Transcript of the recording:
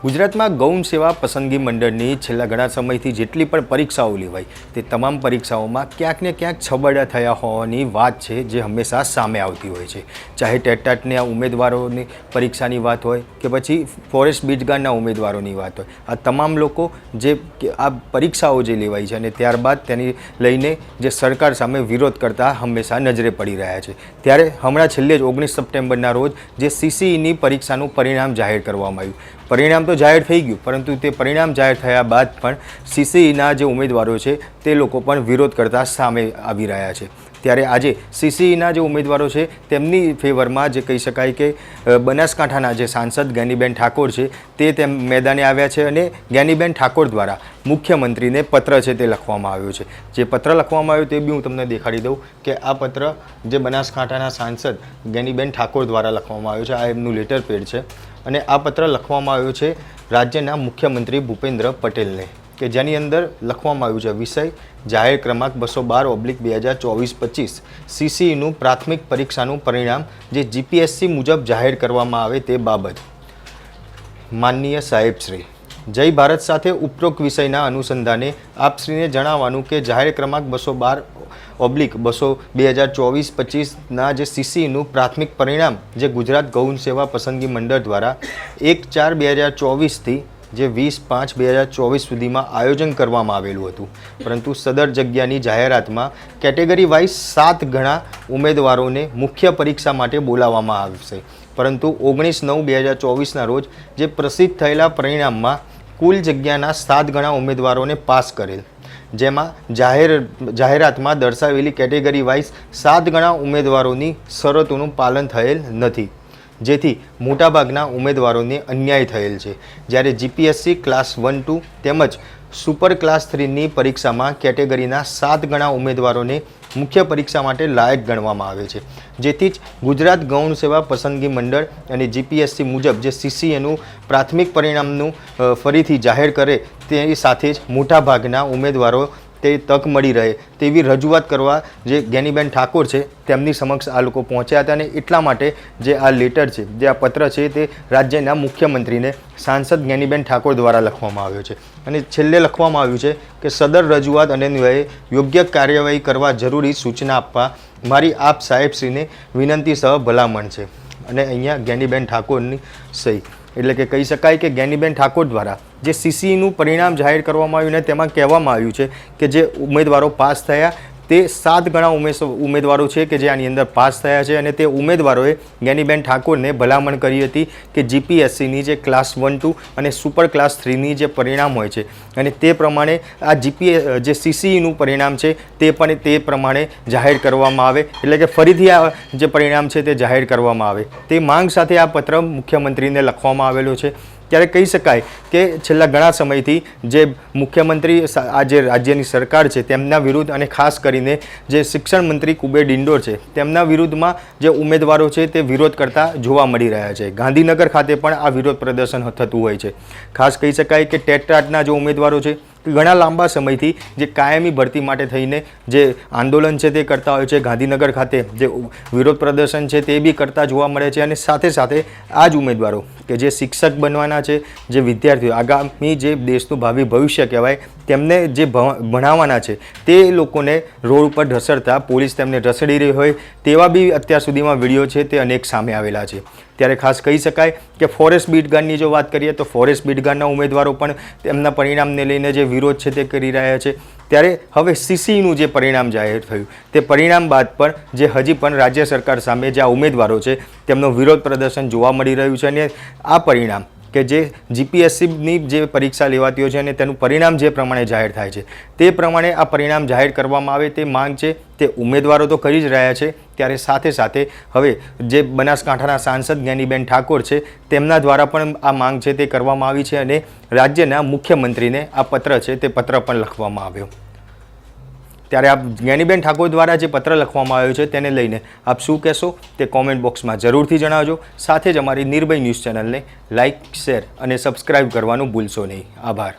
ગુજરાતમાં ગૌણ સેવા પસંદગી મંડળની છેલ્લા ઘણા સમયથી જેટલી પણ પરીક્ષાઓ લેવાઈ તે તમામ પરીક્ષાઓમાં ક્યાંક ને ક્યાંક છબરડા થયા હોવાની વાત છે જે હંમેશા સામે આવતી હોય છે। ચાહે ટેટટાટની આ ઉમેદવારોની પરીક્ષાની વાત હોય કે પછી ફોરેસ્ટ બીટગાર્ડના ઉમેદવારોની વાત હોય, આ તમામ લોકો જે આ પરીક્ષાઓ જે લેવાઈ છે અને ત્યારબાદ તેની લઈને જે સરકાર સામે વિરોધ કરતા હંમેશા નજરે પડી રહ્યા છે। ત્યારે હમણાં છેલ્લે જ 19 સપ્ટેમ્બરના રોજ જે CCEની પરીક્ષાનું પરિણામ જાહેર કરવામાં આવ્યું। પરિણામ તો જાહેર થઈ ગયું, પરંતુ તે પરિણામ જાહેર થયા બાદ પણ CCEના જે ઉમેદવારો છે તે લોકો પણ વિરોધ કરતા સામે આવી રહ્યા છે। ત્યારે આજે CCEના જે ઉમેદવારો છે તેમની ફેવરમાં જે કહી શકાય કે બનાસકાંઠાના જે સાંસદ જ્ઞાનીબેન ઠાકોર છે તે મેદાને આવ્યા છે અને જ્ઞાનીબેન ઠાકોર દ્વારા મુખ્યમંત્રીને પત્ર છે તે લખવામાં આવ્યો છે। જે પત્ર લખવામાં આવ્યો તે બી હું તમને દેખાડી દઉં કે આ પત્ર જે બનાસકાંઠાના સાંસદ જ્ઞાનીબેન ઠાકોર દ્વારા લખવામાં આવ્યો છે। આ એમનું લેટર પેડ છે અને આ પત્ર લખવામાં આવ્યો છે રાજ્યના મુખ્યમંત્રી ભૂપેન્દ્ર પટેલને, કે જેની અંદર લખવામાં આવ્યું છે વિષય જાહેર ક્રમાંક 212/2024-25 CCEનું પ્રાથમિક પરીક્ષાનું પરિણામ જે GPSC મુજબ જાહેર કરવામાં આવે તે બાબત। માનનીય સાહેબશ્રી, જય ભારત સાથે ઉપરોક્ત વિષયના અનુસંધાને આપશ્રીને જણાવવાનું કે જાહેર ક્રમાંક 212/2024-25ના જે CCEનું પ્રાથમિક પરિણામ જે ગુજરાત ગૌણ સેવા પસંદગી મંડળ દ્વારા 1/4/2024થી જે 20/5/2024 સુધીમાં આયોજન કરવામાં આવેલું હતું, પરંતુ સદર જગ્યાની જાહેરાતમાં કેટેગરી વાઇઝ 7 ગણા ઉમેદવારોને મુખ્ય પરીક્ષા માટે બોલાવવામાં આવશે, પરંતુ 19/9/2024ના રોજ જે પ્રસિદ્ધ થયેલા પરિણામમાં કુલ જગ્યાના 7 ગણા ઉમેદવારોને પાસ કરેલ, જેમાં જાહેરાતમાં દર્શાવેલી કેટેગરી વાઇઝ 7 ગણા ઉમેદવારોની શરતોનું પાલન થયેલ નથી, જેથી મોટાભાગના ઉમેદવારોને અન્યાય થયેલ છે। જ્યારે GPSC ક્લાસ 1-2 તેમજ સુપર ક્લાસ 3ની પરીક્ષામાં કેટેગરીના 7 ગણા ઉમેદવારોને મુખ્ય પરીક્ષા માટે લાયક ગણવામાં આવે છે, જેથી જ ગુજરાત ગૌણ સેવા પસંદગી મંડળ અને GPSC મુજબ જે CCEનું પ્રાથમિક પરિણામનું ફરીથી જાહેર કરે તેની સાથે જ મોટાભાગના ઉમેદવારો તે તક મળી રહે તેવી રજૂઆત કરવા જે જ્ઞાનીબેન ઠાકોર છે તેમની સમક્ષ આ લોકો પહોંચ્યા હતા અને એટલા માટે જે આ લેટર છે, જે આ પત્ર છે તે રાજ્યના મુખ્યમંત્રીને સાંસદ જ્ઞાનીબેન ઠાકોર દ્વારા લખવામાં આવ્યો છે અને છેલ્લે લખવામાં આવ્યું છે કે સદર રજૂઆત અને યોગ્ય કાર્યવાહી કરવા જરૂરી સૂચના આપવા મારી આપ સાહેબશ્રીને વિનંતી સહ ભલામણ છે। અને અહીંયા જ્ઞાનીબેન ઠાકોરની સહી, એટલે કે કહી શકાય કે જ્ઞાનીબેન ઠાકોર દ્વારા જે CCEનું પરિણામ જાહેર કરવામાં આવ્યું ને તેમાં કહેવામાં આવ્યું છે કે જે ઉમેદવારો પાસ થયા તે 7 ગણા ઉમેદવારો છે કે જે આની અંદર પાસ થયા છે અને તે ઉમેદવારોએ જ્ઞાનીબેન ઠાકોરને ભલામણ કરી હતી કે GPSCની જે ક્લાસ 1-2 અને સુપર ક્લાસ 3ની જે પરિણામ હોય છે અને તે પ્રમાણે આ જે CCEનું પરિણામ છે તે પણ તે પ્રમાણે જાહેર કરવામાં આવે, એટલે કે ફરીથી આ જે પરિણામ છે તે જાહેર કરવામાં આવે તે માંગ સાથે આ પત્ર મુખ્યમંત્રીને લખવામાં આવેલો છે। ત્યારે કહી શકાય કે છેલ્લા ઘણા સમયથી જે મુખ્યમંત્રી આ જે રાજ્યની સરકાર છે તેમના વિરુદ્ધ અને ખાસ કરીને જે શિક્ષણ મંત્રી કુબેર ડિંડોર છે તેમના વિરુદ્ધમાં જે ઉમેદવારો છે તે વિરોધ કરતા જોવા મળી રહ્યા છે। ગાંધીનગર ખાતે પણ આ વિરોધ પ્રદર્શન થતું હોય છે। ખાસ કહી શકાય કે ટેટટાટના જે ઉમેદવારો છે ઘણા લાંબા સમયથી જે કાયમી ભરતી માટે થઈને જે આંદોલન છે તે કરતા હોય છે, ગાંધીનગર ખાતે જે વિરોધ પ્રદર્શન છે તે બી કરતા જોવા મળે છે અને સાથે સાથે આ જ ઉમેદવારો કે જે શિક્ષક બનવાના છે, જે વિદ્યાર્થીઓ આગામી જે દેશનું ભાવિ ભવિષ્ય કહેવાય તેમને જે ભણાવવાના છે તે લોકોને રોડ ઉપર ઢસડતા પોલીસ તેમને ઢસડી રહી હોય તેવા બી અત્યાર સુધીમાં વિડીયો છે તે અનેક સામે આવેલા છે। ત્યારે ખાસ કહી શકાય કે ફોરેસ્ટ બીટગાર્ડની જો વાત કરીએ તો ફોરેસ્ટ બીટગાર્ડના ઉમેદવારો પણ તેમના પરિણામને લઈને જે વિરોધ છે તે કરી રહ્યા છે। ત્યારે હવે CCEનું જે પરિણામ જાહેર થયું તે પરિણામ બાદ પણ જે હજી પણ રાજ્ય સરકાર સામે જે આ ઉમેદવારો છે તેમનો વિરોધ પ્રદર્શન જોવા મળી રહ્યું છે અને આ પરિણામ કે જે GPSCની જે પરીક્ષા લેવાતી હોય છે અને તેનું પરિણામ જે પ્રમાણે જાહેર થાય છે તે પ્રમાણે આ પરિણામ જાહેર કરવામાં આવે તે માંગ છે તે ઉમેદવારો તો કરી જ રહ્યા છે। ત્યારે સાથે સાથે હવે જે બનાસકાંઠાના સાંસદ જ્ઞાનીબેન ઠાકોર છે તેમના દ્વારા પણ આ માંગ છે તે કરવામાં આવી છે અને રાજ્યના મુખ્યમંત્રીને આ પત્ર છે તે પત્ર પણ લખવામાં આવ્યો। ત્યારે આપ જ્ઞાનીબેન ઠાકોર દ્વારા જે પત્ર લખવામાં આવ્યો છે તેને લઈને આપ શું કહેશો તે કોમેન્ટ બોક્સમાં જરૂરથી જણાવજો। સાથે જ અમારી નિર્ભય ન્યૂઝ ચેનલને લાઇક, શેર અને સબસ્ક્રાઈબ કરવાનું ભૂલશો નહીં। આભાર।